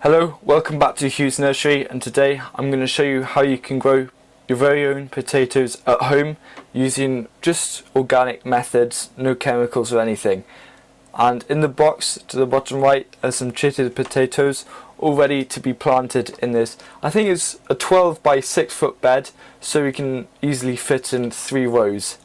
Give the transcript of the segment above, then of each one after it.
Hello, welcome back to Hugh's Nursery, and today I'm going to show you how you can grow your very own potatoes at home using just organic methods, no chemicals or anything. And in the box to the bottom right are some chitted potatoes all ready to be planted in this. I think it's a 12 by 6 foot bed, so we can easily fit in 3 rows.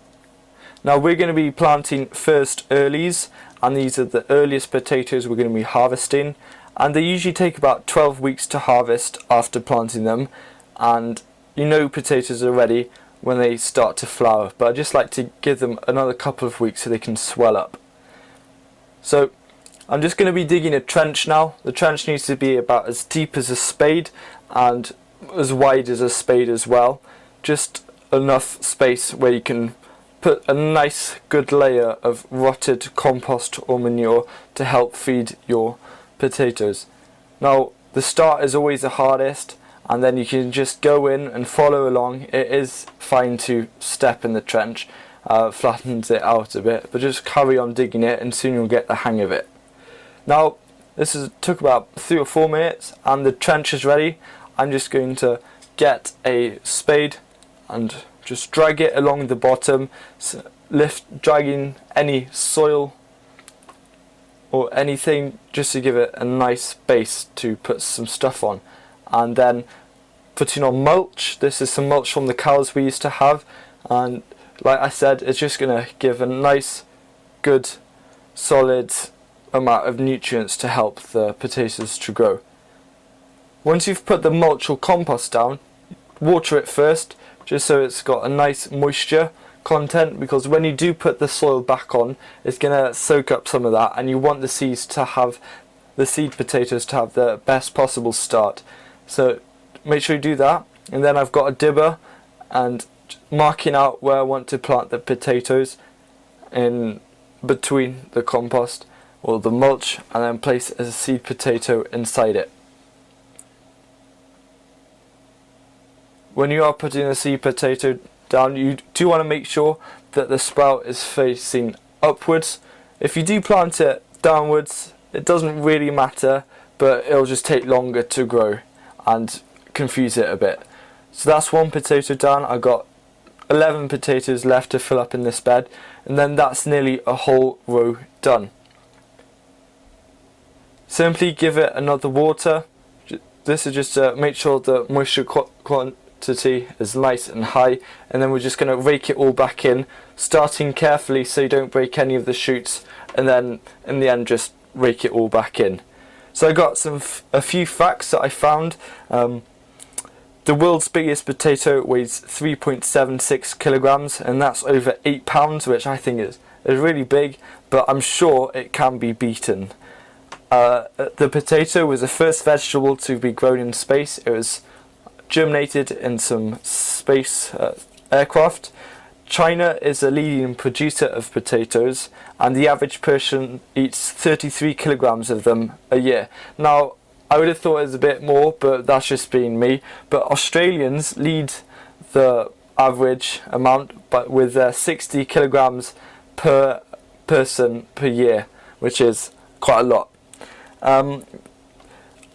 Now we're going to be planting first earlies, and these are the earliest potatoes we're going to be harvesting. And they usually take about 12 weeks to harvest after planting them, and you know potatoes are ready when they start to flower, but I just like to give them another couple of weeks so they can swell up. So I'm just going to be digging a trench now. The trench needs to be about as deep as a spade and as wide as a spade as well, just enough space where you can put a nice good layer of rotted compost or manure to help feed your potatoes. Now the start is always the hardest, and then you can just go in and follow along. It is fine to step in the trench, flattens it out a bit, but just carry on digging it and soon you'll get the hang of it. Now took about 3 or 4 minutes and the trench is ready. I'm just going to get a spade and just drag it along the bottom, dragging any soil or anything just to give it a nice base to put some stuff on, and then putting on mulch. This is some mulch from the cows we used to have, and like I said, it's just going to give a nice good solid amount of nutrients to help the potatoes to grow. Once you've put the mulch or compost down, water it first just so it's got a nice moisture content, because when you do put the soil back on, it's going to soak up some of that, and you want the seed potatoes to have the best possible start. So make sure you do that. And then I've got a dibber and marking out where I want to plant the potatoes in between the compost or the mulch, and then place a seed potato inside it. When you are putting a seed potato down, you do want to make sure that the sprout is facing upwards. If you do plant it downwards, it doesn't really matter, but it'll just take longer to grow and confuse it a bit. So that's 1 potato down. I got 11 potatoes left to fill up in this bed, and then that's nearly a whole row done. Simply give it another water. This is just to make sure the moisture quantity is nice and high, and then we're just going to rake it all back in, starting carefully so you don't break any of the shoots, and then in the end just rake it all back in. So I got a few facts that I found. The world's biggest potato weighs 3.76 kilograms, and that's over 8 pounds, which I think is really big, but I'm sure it can be beaten. The potato was the first vegetable to be grown in space. It was germinated in some space aircraft. China is a leading producer of potatoes, and the average person eats 33 kilograms of them a year. Now I would have thought it was a bit more, but that's just being me. But Australians lead the average amount, but with 60 kilograms per person per year, which is quite a lot.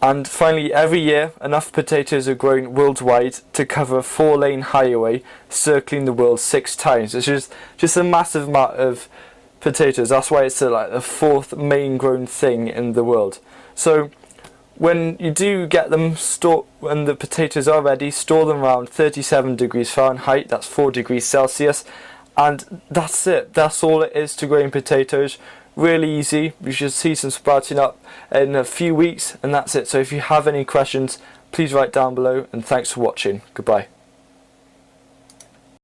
And finally, every year enough potatoes are grown worldwide to cover a 4-lane highway circling the world 6 times. It's just a massive amount of potatoes. That's why it's like the 4th main grown thing in the world. So when you do get them when the potatoes are ready, store them around 37 degrees Fahrenheit, that's 4 degrees Celsius, and that's it. That's all it is to growing potatoes. Really easy. You should see some sprouting up in a few weeks, and that's it. So if you have any questions, please write down below, and thanks for watching. Goodbye.